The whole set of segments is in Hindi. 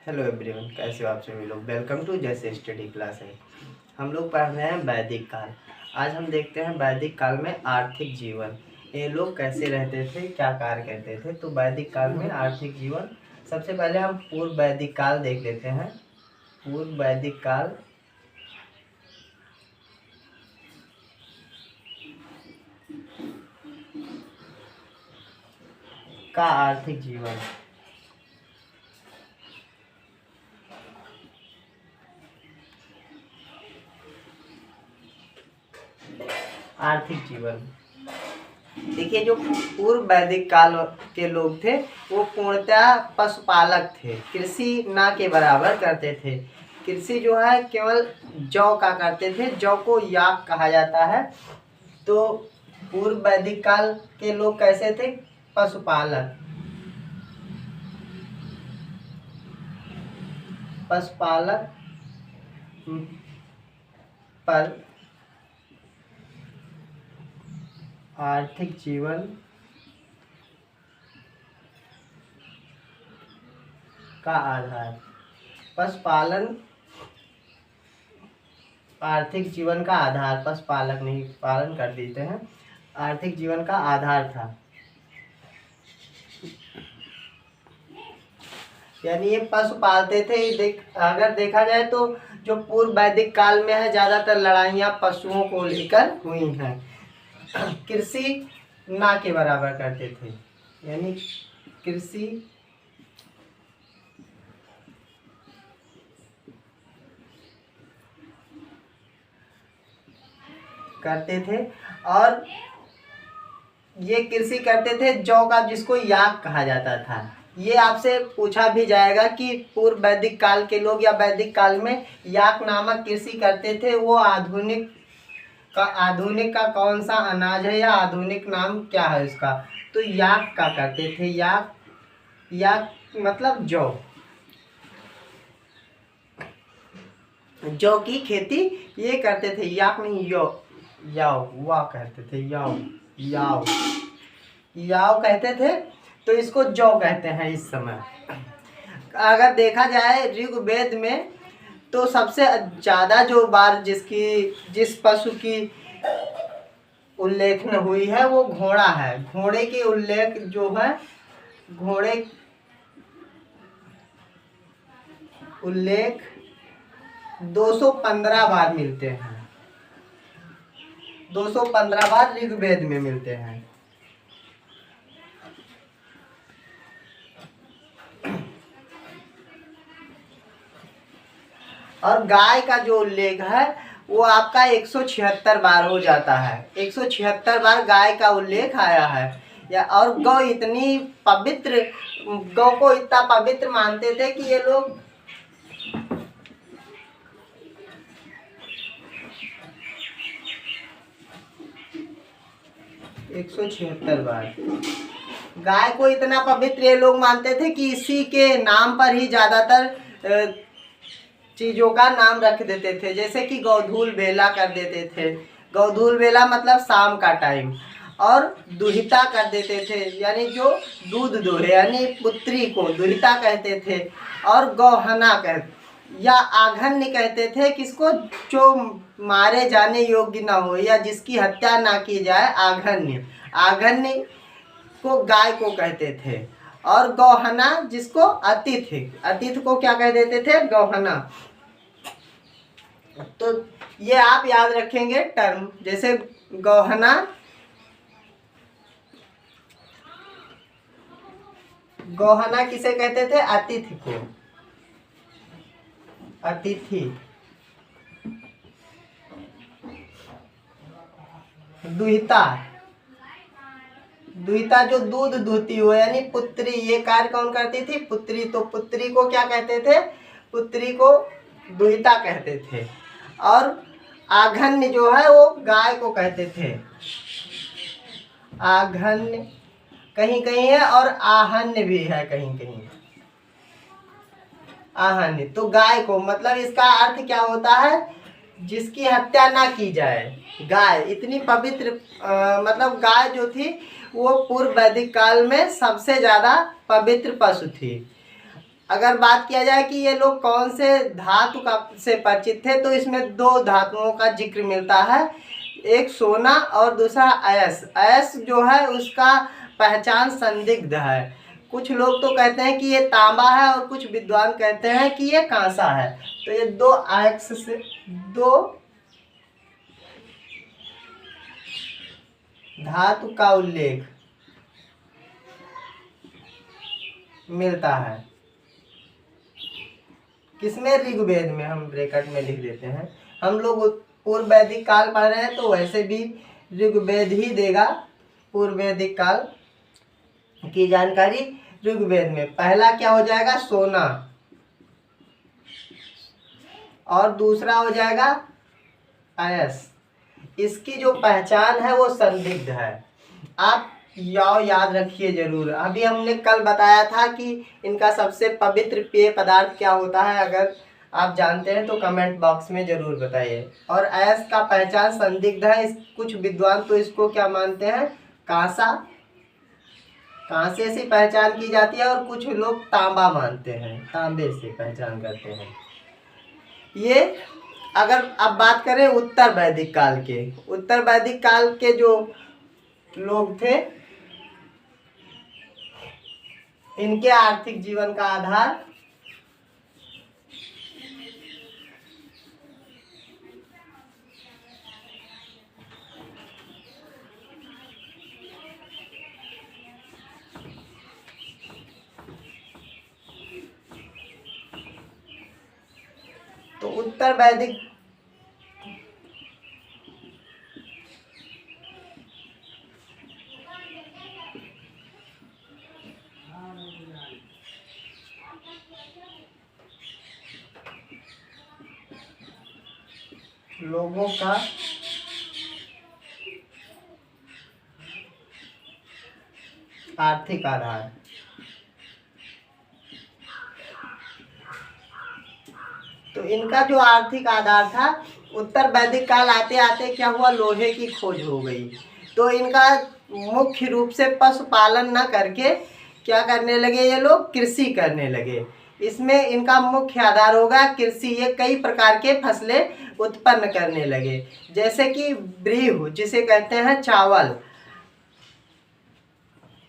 हेलो एवरीवन, कैसे हो आप सभी लोग। वेलकम टू जैसे स्टडी क्लास है। हम लोग पढ़ रहे हैं वैदिक काल। आज हम देखते हैं वैदिक काल में आर्थिक जीवन। ये लोग कैसे रहते थे, क्या कार्य करते थे। तो वैदिक काल में आर्थिक जीवन, सबसे पहले हम पूर्व वैदिक काल देख लेते हैं। पूर्व वैदिक काल का आर्थिक जीवन। आर्थिक जीवन देखिए, जो पूर्व वैदिक काल के लोग थे वो पूर्णतः पशुपालक थे। कृषि ना के बराबर करते थे। कृषि जो है केवल जौ का करते थे। जौ को याक कहा जाता है। तो पूर्व वैदिक काल के लोग कैसे थे? पशुपालक। पशुपालक पर आर्थिक जीवन का आधार। पशुपालन आर्थिक जीवन का आधार, पशुपालक नहीं, पालन कर देते हैं, आर्थिक जीवन का आधार था। यानी ये पशु पालते थे। अगर देखा जाए तो जो पूर्व वैदिक काल में है, ज्यादातर लड़ाइयाँ पशुओं को लेकर हुई हैं। कृषि ना के बराबर करते थे, यानी कृषि करते थे। और ये कृषि करते थे जौ का, जिसको याक कहा जाता था। ये आपसे पूछा भी जाएगा कि पूर्व वैदिक काल के लोग या वैदिक काल में याक नामक कृषि करते थे। वो आधुनिक का कौन सा अनाज है या आधुनिक नाम क्या है उसका? तो याक का करते थे। याक याक मतलब जौ। जौ की खेती ये करते थे। याक नहीं, याव वाह कहते थे। याव याव याव कहते थे। तो इसको जौ कहते हैं इस समय। अगर देखा जाए ऋग्वेद में, तो सबसे ज़्यादा जो बार जिस पशु की उल्लेखन हुई है वो घोड़ा है। घोड़े के उल्लेख जो है, घोड़े उल्लेख 215 बार मिलते हैं। 215 बार ऋग्वेद में मिलते हैं। और गाय का जो उल्लेख है वो आपका 176 बार हो जाता है। 176 बार गाय का उल्लेख आया है। और गौ इतनी पवित्र, गौ को इतना पवित्र मानते थे कि ये लोग 176 बार गाय को इतना पवित्र ये लोग मानते थे कि इसी के नाम पर ही ज्यादातर चीजों का नाम रख देते थे। जैसे कि गौधूल बेला कर देते थे। गौधूल बेला मतलब शाम का टाइम। और दुहिता कर देते थे, यानी जो दूध दोहे, यानी पुत्री को दुहिता कहते थे। और गौहना या आघन्य कहते थे किसको? जो मारे जाने योग्य ना हो या जिसकी हत्या ना की जाए, आघन्य। आघन्य को गाय को कहते थे। और गौहना जिसको अतिथि, अतिथि को क्या कह देते थे? गौहना। तो ये आप याद रखेंगे टर्म। जैसे गौहना, गौहना किसे कहते थे? अतिथि को। अतिथि। दुहिता, दुहिता जो दूध दूहती हो, यानी पुत्री। ये कार्य कौन करती थी? पुत्री। तो पुत्री को क्या कहते थे? पुत्री को दुहिता कहते थे। और आघन्य जो है वो गाय को कहते थे। आघन्य कहीं कहीं है और आहन्य भी है कहीं कहीं। आहन्य तो गाय को, मतलब इसका अर्थ क्या होता है? जिसकी हत्या ना की जाए। गाय इतनी पवित्र, मतलब गाय जो थी वो पूर्व वैदिक काल में सबसे ज्यादा पवित्र पशु थी। अगर बात किया जाए कि ये लोग कौन से धातु का से परिचित थे, तो इसमें दो धातुओं का जिक्र मिलता है, एक सोना और दूसरा अयस्क। अयस्क जो है उसका पहचान संदिग्ध है। कुछ लोग तो कहते हैं कि ये तांबा है और कुछ विद्वान कहते हैं कि ये कांसा है। तो ये दो अयस्क से दो धातु का उल्लेख मिलता है। किसमें? ऋग्वेद में। हम ब्रैकेट में लिख देते हैं। हम लोग पूर्व वैदिक काल पढ़ रहे हैं तो वैसे भी ऋग्वेद ही देगा। पूर्व वैदिक काल की जानकारी ऋग्वेद में। पहला क्या हो जाएगा? सोना, और दूसरा हो जाएगा अयस्क। इसकी जो पहचान है वो संदिग्ध है। आप याद रखिए जरूर। अभी हमने कल बताया था कि इनका सबसे पवित्र पेय पदार्थ क्या होता है। अगर आप जानते हैं तो कमेंट बॉक्स में जरूर बताइए। और अयस्क का पहचान संदिग्ध है। कुछ विद्वान तो इसको क्या मानते हैं? कांसा, कांसे से पहचान की जाती है, और कुछ लोग तांबा मानते हैं, तांबे से पहचान करते हैं। ये अगर अब बात करें उत्तर वैदिक काल के, उत्तर वैदिक काल के जो लोग थे, इनके आर्थिक जीवन का आधार तो उत्तर वैदिक लोगों का आर्थिक आधार तो इनका जो आर्थिक आधार था, उत्तर वैदिक काल आते आते क्या हुआ? लोहे की खोज हो गई। तो इनका मुख्य रूप से पशुपालन न करके क्या करने लगे? ये लोग कृषि करने लगे। इसमें इनका मुख्य आधार होगा कृषि। ये कई प्रकार के फसलें उत्पन्न करने लगे, जैसे कि व्रीहि जिसे कहते हैं चावल,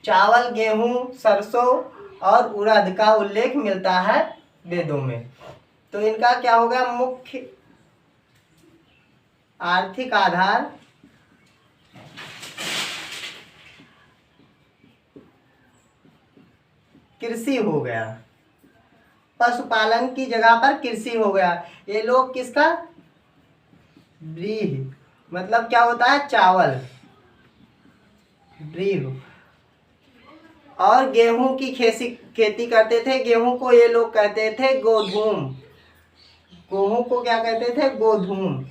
चावल, गेहूं, सरसों और उड़द का उल्लेख मिलता है वेदों में। तो इनका क्या होगा? मुख्य आर्थिक आधार कृषि हो गया। पशुपालन की जगह पर कृषि हो गया। ये लोग किसका? व्रीहि मतलब क्या होता है? चावल, व्रीहि। और गेहूं की खेती करते थे। गेहूं को ये लोग कहते थे गोधूम। गेहूं को क्या कहते थे? गोधूम।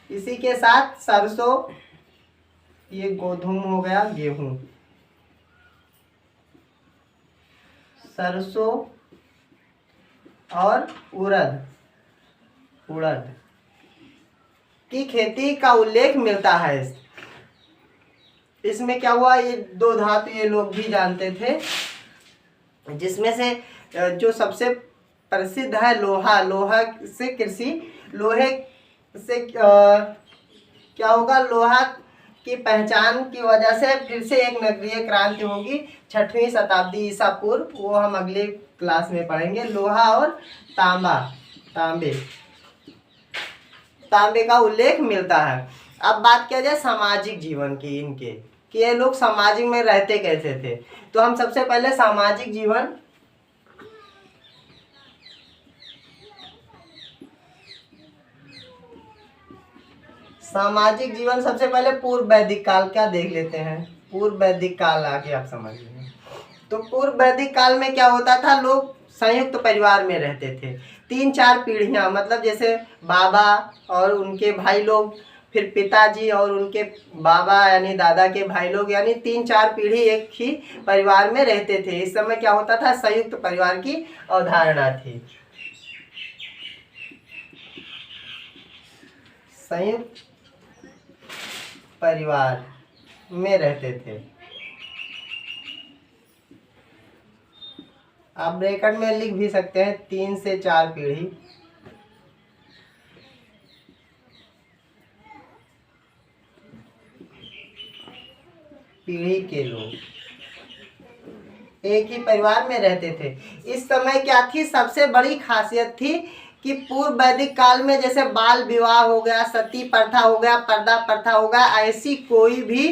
इसी के साथ सरसों, ये गोधूम हो गया, गेहूं, सरसों और उड़द की खेती का उल्लेख मिलता है। इसमें क्या हुआ? ये दो धातु ये लोग भी जानते थे, जिसमें से जो सबसे प्रसिद्ध है लोहा। लोहा से कृषि, लोहे से क्या होगा? लोहा की पहचान की वजह से फिर से एक नगरीय क्रांति होगी 6वीं शताब्दी ईसा पूर्व। वो हम अगले क्लास में पढ़ेंगे। लोहा और तांबे का उल्लेख मिलता है। अब बात किया जाए सामाजिक जीवन की इनके, कि ये लोग सामाजिक में रहते कैसे थे। तो हम सबसे पहले सामाजिक जीवन सबसे पहले पूर्व वैदिक काल क्या देख लेते हैं। पूर्व वैदिक काल आगे आप समझ लेंगे। तो पूर्व वैदिक काल में क्या होता था? लोग संयुक्त परिवार में रहते थे। 3-4 पीढ़ियां, मतलब जैसे बाबा और उनके भाई लोग, फिर पिताजी और उनके बाबा यानी दादा के भाई लोग, यानी 3-4 पीढ़ी एक ही परिवार में रहते थे। इस समय क्या होता था? संयुक्त परिवार की अवधारणा थी। संयुक्त परिवार में रहते थे। आप ब्रैकेट में लिख भी सकते हैं 3 से 4 पीढ़ी। पीढ़ी के लोग एक ही परिवार में रहते थे। इस समय क्या थी, सबसे बड़ी खासियत थी कि पूर्व वैदिक काल में जैसे बाल विवाह हो गया, सती प्रथा हो गया, पर्दा प्रथा हो गया, ऐसी कोई भी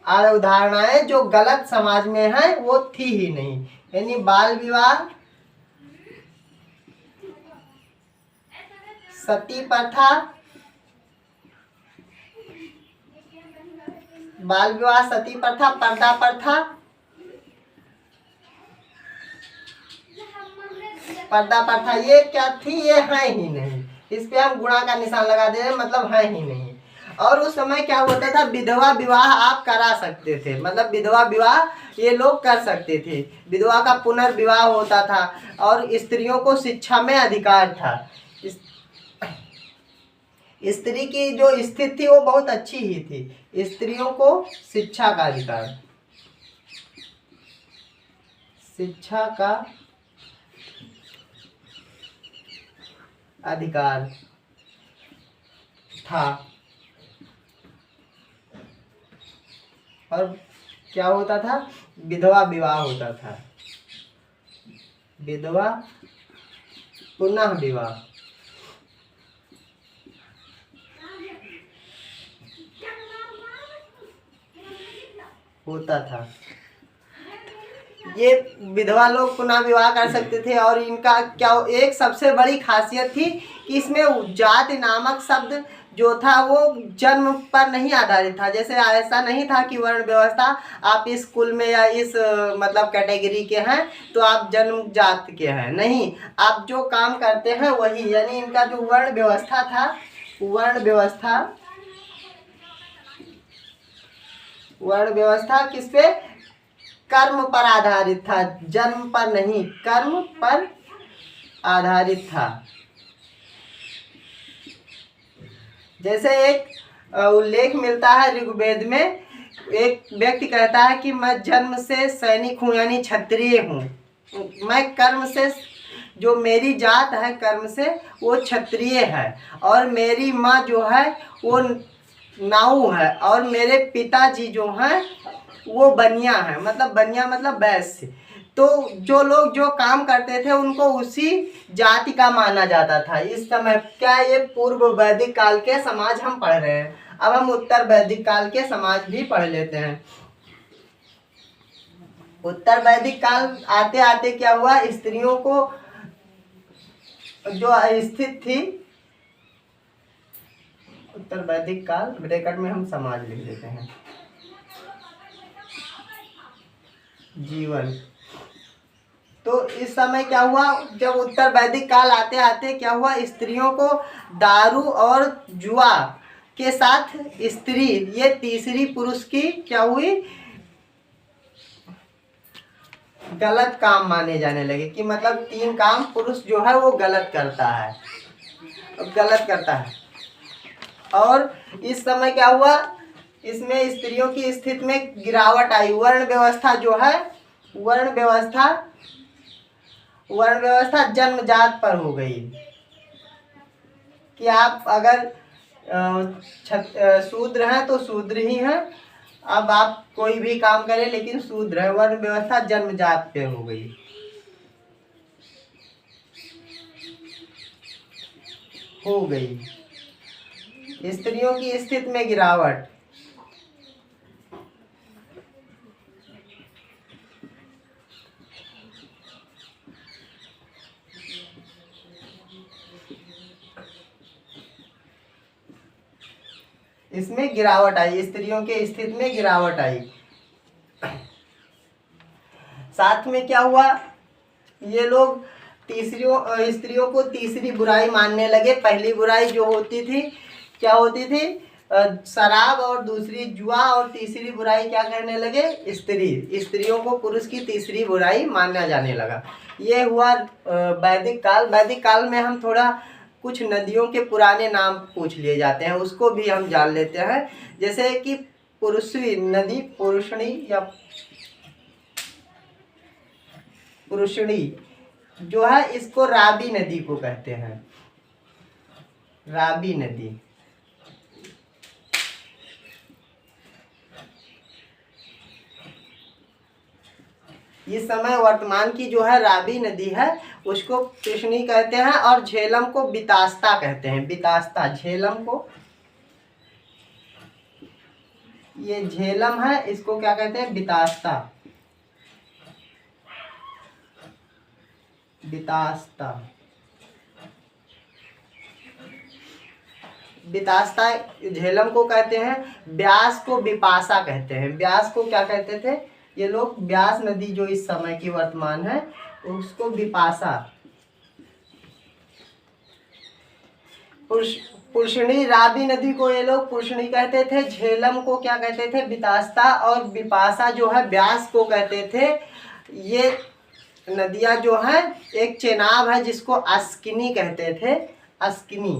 अवधारणाएं जो गलत समाज में है वो थी ही नहीं। यानी बाल विवाह, सती प्रथा, बाल विवाह, सती प्रथा, पर्दा प्रथा, पर्दा प्रथा ये क्या थी, ये है ही नहीं। इस पे हम गुणा का निशान लगा दे रहे हैं, मतलब है ही नहीं। और उस समय क्या होता था, विधवा विवाह आप करा सकते थे, मतलब विधवा विवाह ये लोग कर सकते थे। विधवा का पुनर्विवाह होता था और स्त्रियों को शिक्षा में अधिकार था। स्त्री की जो स्थिति थी वो बहुत अच्छी ही थी। स्त्रियों को शिक्षा का अधिकार, शिक्षा का अधिकार था। और क्या होता था, विधवा विवाह होता था, विधवा पुनः विवाह होता था। ये विधवा लोग पुनः विवाह कर सकते थे। और इनका क्या एक सबसे बड़ी खासियत थी कि इसमें जाति नामक शब्द जो था वो जन्म पर नहीं आधारित था। जैसे ऐसा नहीं था कि वर्ण व्यवस्था आप इस कुल में या इस मतलब कैटेगरी के हैं तो आप जन्म जात के हैं, नहीं, आप जो काम करते हैं वही। यानी इनका जो वर्ण व्यवस्था था, वर्ण व्यवस्था किस पे, कर्म पर आधारित था, जन्म पर नहीं, कर्म पर आधारित था। जैसे एक उल्लेख मिलता है ऋग्वेद में, एक व्यक्ति कहता है कि मैं जन्म से सैनिक हूँ, यानी क्षत्रिय हूँ। मैं कर्म से, जो मेरी जात है कर्म से वो क्षत्रिय है, और मेरी माँ जो है वो नाऊ है, और मेरे पिताजी जो हैं वो बनिया है, मतलब बनिया मतलब वैश्य। तो जो लोग जो काम करते थे उनको उसी जाति का माना जाता था। इस समय क्या, ये पूर्व वैदिक काल के समाज हम पढ़ रहे हैं। अब हम उत्तर वैदिक काल के समाज भी पढ़ लेते हैं। उत्तर वैदिक काल आते आते क्या हुआ, स्त्रियों को जो स्थित थी, उत्तर वैदिक काल ब्रैकेट में हम समाज लिख देते हैं, जीवन। तो इस समय क्या हुआ, जब उत्तर वैदिक काल आते आते क्या हुआ, स्त्रियों को दारू और जुआ के साथ स्त्री, ये तीसरी पुरुष की क्या हुई, गलत काम माने जाने लगे। कि मतलब 3 काम पुरुष जो है वो गलत करता है। और इस समय क्या हुआ, इसमें स्त्रियों की स्थिति में गिरावट आई। वर्ण व्यवस्था जो है, वर्ण व्यवस्था जन्मजात पर हो गई कि आप अगर शूद्र हैं तो शूद्र ही हैं, अब आप कोई भी काम करें लेकिन शूद्र है। वर्ण व्यवस्था जन्मजात पे हो गई। स्त्रियों की स्थिति में गिरावट। इसमें गिरावट आई, स्त्रियों के स्थिति में गिरावट आई। साथ में क्या हुआ, ये लोग स्त्रियों को तीसरी बुराई मानने लगे। पहली बुराई जो होती थी, क्या होती थी, शराब, और दूसरी जुआ, और तीसरी बुराई क्या कहने लगे, स्त्रियों को पुरुष की तीसरी बुराई माना जाने लगा। ये हुआ वैदिक काल। वैदिक काल में हम थोड़ा कुछ नदियों के पुराने नाम पूछ लिए जाते हैं, उसको भी हम जान लेते हैं। जैसे कि पुरुषवी नदी, पुरुषणी या पुरुषणी जो है इसको रावी नदी को कहते हैं, रावी नदी। इस समय वर्तमान की जो है रावी नदी है उसको कृष्णी कहते हैं और झेलम को बितास्ता कहते हैं, बितास्ता। झेलम को, ये झेलम है इसको क्या कहते हैं, बितास्ता, बितास्ता, बितास्ता झेलम को कहते हैं। ब्यास को बिपाशा कहते हैं, ब्यास को क्या कहते थे ये लोग, ब्यास नदी जो इस समय की वर्तमान है उसको बिपाशा। पुरुषणी रावी नदी को ये लोग पुरुषणी कहते थे, झेलम को क्या कहते थे, बितास्ता, और बिपाशा जो है ब्यास को कहते थे। ये नदियां जो हैं एक चेनाब है जिसको अस्किनी कहते थे, अस्किनी।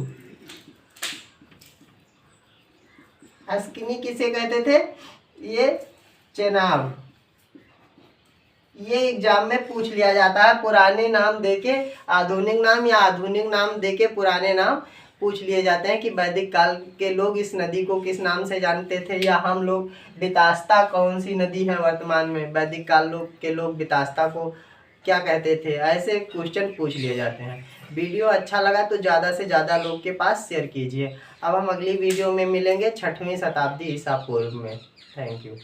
अस्किनी किसे कहते थे, ये चेनाब। ये एग्जाम में पूछ लिया जाता है, पुराने नाम देके आधुनिक नाम या आधुनिक नाम देके पुराने नाम पूछ लिए जाते हैं कि वैदिक काल के लोग इस नदी को किस नाम से जानते थे, या हम लोग बितास्ता कौन सी नदी है वर्तमान में, वैदिक काल के लोग बितास्ता को क्या कहते थे। ऐसे क्वेश्चन पूछ लिए जाते हैं। वीडियो अच्छा लगा तो ज़्यादा से ज़्यादा लोग के पास शेयर कीजिए। अब हम अगली वीडियो में मिलेंगे 6वीं शताब्दी ईसा पूर्व में। Thank you.